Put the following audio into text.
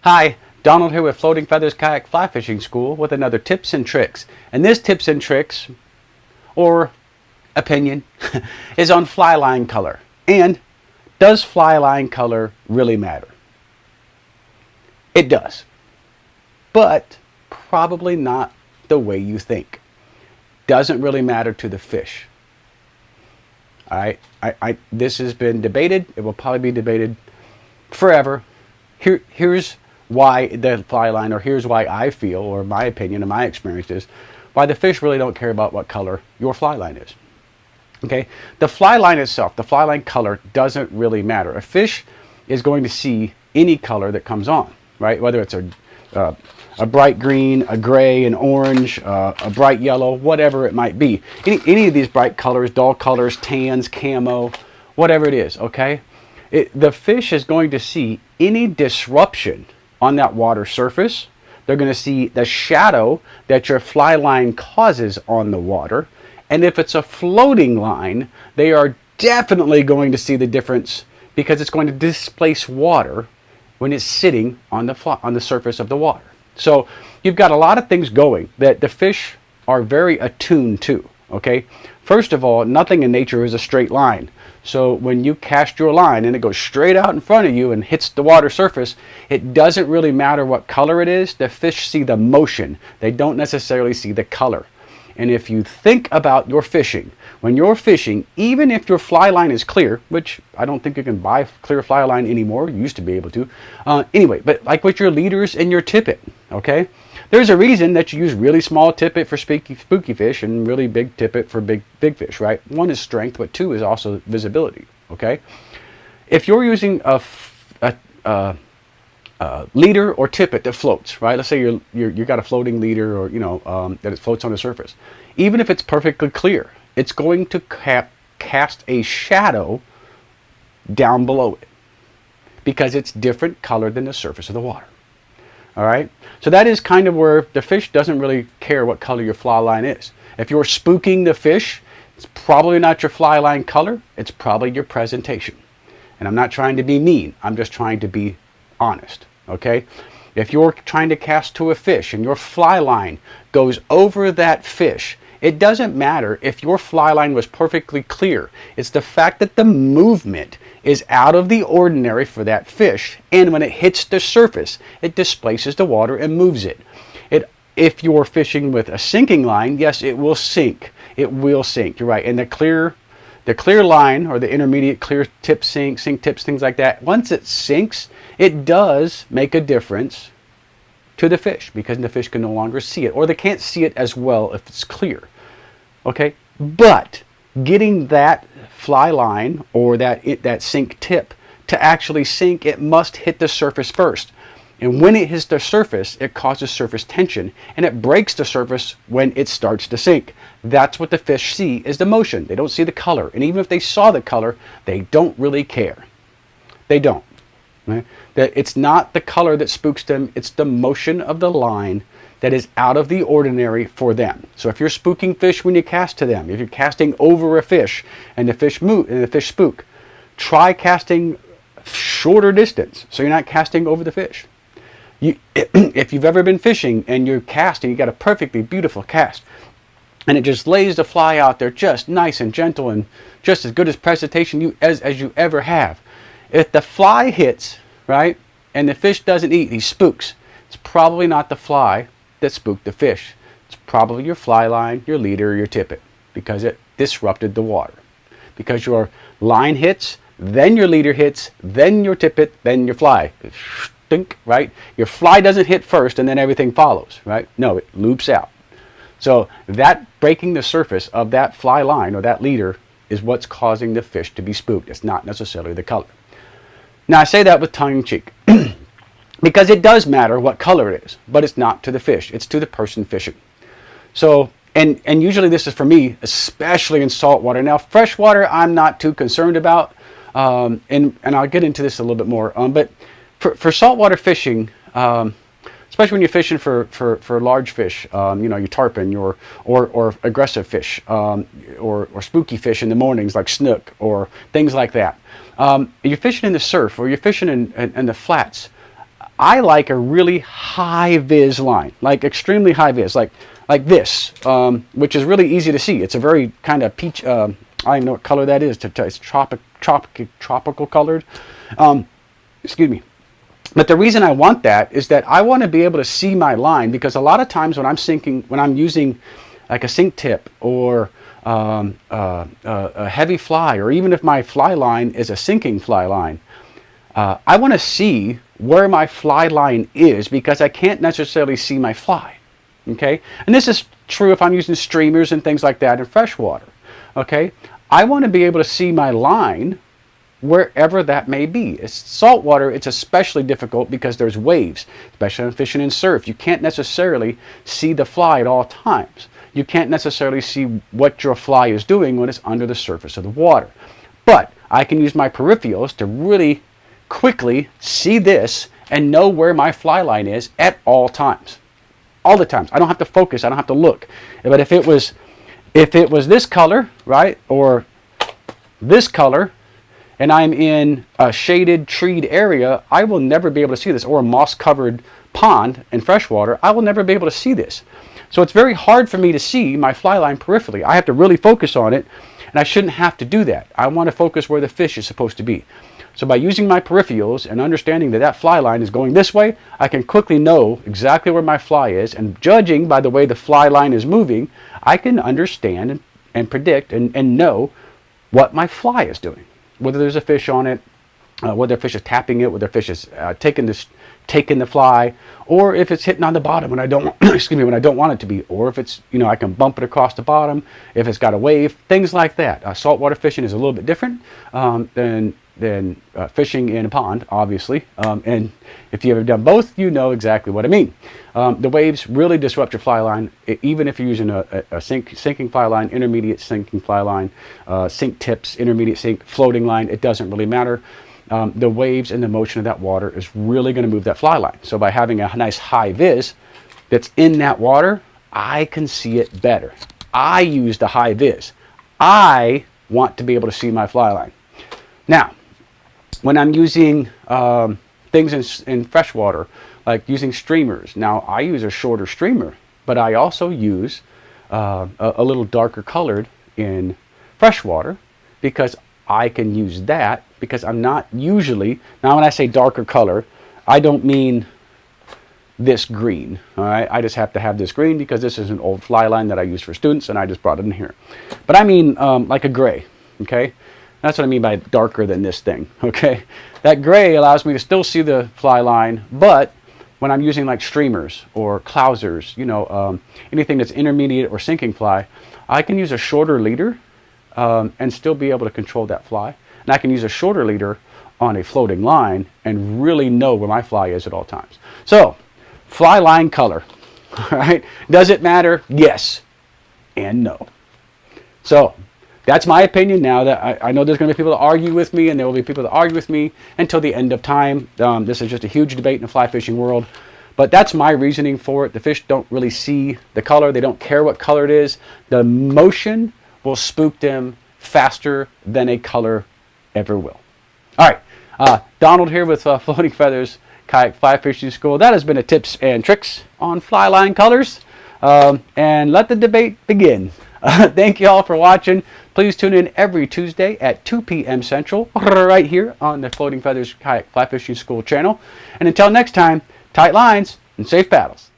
Hi, Donald here with Floating Feathers Kayak Fly Fishing School with another tips and tricks. And this tips and tricks, or opinion, is on fly line color. And does fly line color really matter? It does, but probably not the way you think. Doesn't really matter to the fish. All right, this has been debated. It will probably be debated forever. Here's why the fly line, or here's why I feel, or my opinion and my experience is, why the fish really don't care about what color your fly line is. Okay, the fly line itself, the fly line color doesn't really matter. A fish is going to see any color that comes on, right? Whether it's a bright green, a gray, an orange, a bright yellow, whatever it might be. Any of these bright colors, dull colors, tans, camo, whatever it is, okay? The fish is going to see any disruption on that water surface. They're going to see the shadow that your fly line causes on the water. And if it's a floating line, they are definitely going to see the difference because it's going to displace water when it's sitting on the surface of the water. So you've got a lot of things going that the fish are very attuned to, okay? First of all, nothing in nature is a straight line. So when you cast your line and it goes straight out in front of you and hits the water surface, it doesn't really matter what color it is. The fish see the motion. They don't necessarily see the color. And if you think about your fishing, when you're fishing, even if your fly line is clear, which I don't think you can buy clear fly line anymore, you used to be able to. Anyway, but like with your leaders and your tippet, okay? There's a reason that you use really small tippet for spooky fish and really big tippet for big fish, right? One is strength, but two is also visibility, okay? If you're using a leader or tippet that floats, right? Let's say you got a floating leader, or that it floats on the surface. Even if it's perfectly clear, it's going to cast a shadow down below it because it's different color than the surface of the water. All right, so that is kind of where the fish doesn't really care what color your fly line is. If you're spooking the fish, it's probably not your fly line color, it's probably your presentation. And I'm not trying to be mean, I'm just trying to be honest, okay? If you're trying to cast to a fish and your fly line goes over that fish, it doesn't matter if your fly line was perfectly clear. It's the fact that the movement is out of the ordinary for that fish, and when it hits the surface, it displaces the water and moves it. If you're fishing with a sinking line, yes, it will sink. It will sink, you're right. And the clear line, or the intermediate clear tip sink tips, things like that, once it sinks, it does make a difference to the fish because the fish can no longer see it, or they can't see it as well if it's clear. Okay, but getting that fly line or that sink tip to actually sink, it must hit the surface first. And when it hits the surface, it causes surface tension, and it breaks the surface when it starts to sink. That's what the fish see, is the motion. They don't see the color. And even if they saw the color, they don't really care. They don't. Right? It's not the color that spooks them, it's the motion of the line that is out of the ordinary for them. So if you're spooking fish when you cast to them, if you're casting over a fish and the fish move and the fish spook, try casting shorter distance so you're not casting over the fish. If you've ever been fishing and you're casting, you got a perfectly beautiful cast, and it just lays the fly out there just nice and gentle and just as good as presentation as you ever have. If the fly hits, right, and the fish doesn't eat, he spooks, it's probably not the fly that spooked the fish. It's probably your fly line, your leader, or your tippet, because it disrupted the water. Because your line hits, then your leader hits, then your tippet, then your fly. Think, right? Your fly doesn't hit first and then everything follows, right? No, it loops out. So that breaking the surface of that fly line or that leader is what's causing the fish to be spooked. It's not necessarily the color. Now I say that with tongue in cheek because it does matter what color it is, but it's not to the fish. It's to the person fishing. So, and usually this is for me, especially in saltwater. Now freshwater, I'm not too concerned about, and I'll get into this a little bit more. But for saltwater fishing, especially when you're fishing for large fish, your tarpon, or aggressive fish, or spooky fish in the mornings like snook or things like that. You're fishing in the surf or you're fishing in the flats. I like a really high vis line, like extremely high vis, like this, which is really easy to see. It's a very kind of peach. I don't even know what color that is. It's tropical colored. Excuse me. But the reason I want that is that I want to be able to see my line, because a lot of times when I'm using like a sink tip or a heavy fly, or even if my fly line is a sinking fly line, I want to see where my fly line is, because I can't necessarily see my fly. Okay, and this is true if I'm using streamers and things like that in freshwater. Okay, I want to be able to see my line wherever that may be. It's saltwater, it's especially difficult because there's waves, especially when fishing in surf. You can't necessarily see the fly at all times. You can't necessarily see what your fly is doing when it's under the surface of the water. But I can use my peripherals to really quickly see this and know where my fly line is at all times. All the times. I don't have to focus, I don't have to look. But if it was this color, right, or this color, and I'm in a shaded, treed area, I will never be able to see this, or a moss-covered pond in freshwater, I will never be able to see this. So it's very hard for me to see my fly line peripherally. I have to really focus on it, and I shouldn't have to do that. I want to focus where the fish is supposed to be. So by using my peripherals and understanding that that fly line is going this way, I can quickly know exactly where my fly is, and judging by the way the fly line is moving, I can understand and predict and know what my fly is doing. Whether there's a fish on it, whether a fish is tapping it, whether a fish is taking the fly, or if it's hitting on the bottom when I don't excuse me, when I don't want it to be, or if it's, you know, I can bump it across the bottom, if it's got a wave, things like that. Saltwater fishing is a little bit different than fishing in a pond, obviously. And if you've ever done both, you know exactly what I mean. The waves really disrupt your fly line, even if you're using a sinking fly line, intermediate sinking fly line, sink tips, intermediate sink, floating line. It doesn't really matter. The waves and the motion of that water is really going to move that fly line. So by having a nice high vis that's in that water, I can see it better. I use the high vis. I want to be able to see my fly line. Now, when I'm using things in freshwater, like using streamers, now I use a shorter streamer, but I also use a little darker colored in freshwater, because I can use that, because I'm not usually, now when I say darker color, I don't mean this green, all right? I just have to have this green because this is an old fly line that I use for students, and I just brought it in here. But I mean like a gray, okay? That's what I mean by darker than this thing, okay? That gray allows me to still see the fly line, but when I'm using like streamers or clousers, you know, anything that's intermediate or sinking fly, I can use a shorter leader and still be able to control that fly. And I can use a shorter leader on a floating line and really know where my fly is at all times. So, fly line color, all right? Does it matter? Yes and no. So, that's my opinion now. That I know there's going to be people that argue with me, and there will be people that argue with me until the end of time. This is just a huge debate in the fly fishing world. But that's my reasoning for it. The fish don't really see the color. They don't care what color it is. The motion will spook them faster than a color ever will. All right. Donald here with Floating Feathers Kayak Fly Fishing School. That has been a tips and tricks on fly line colors. And let the debate begin. Thank you all for watching. Please tune in every Tuesday at 2 p.m. Central, right here on the Floating Feathers Kayak Fly Fishing School channel. And until next time, tight lines and safe paddles.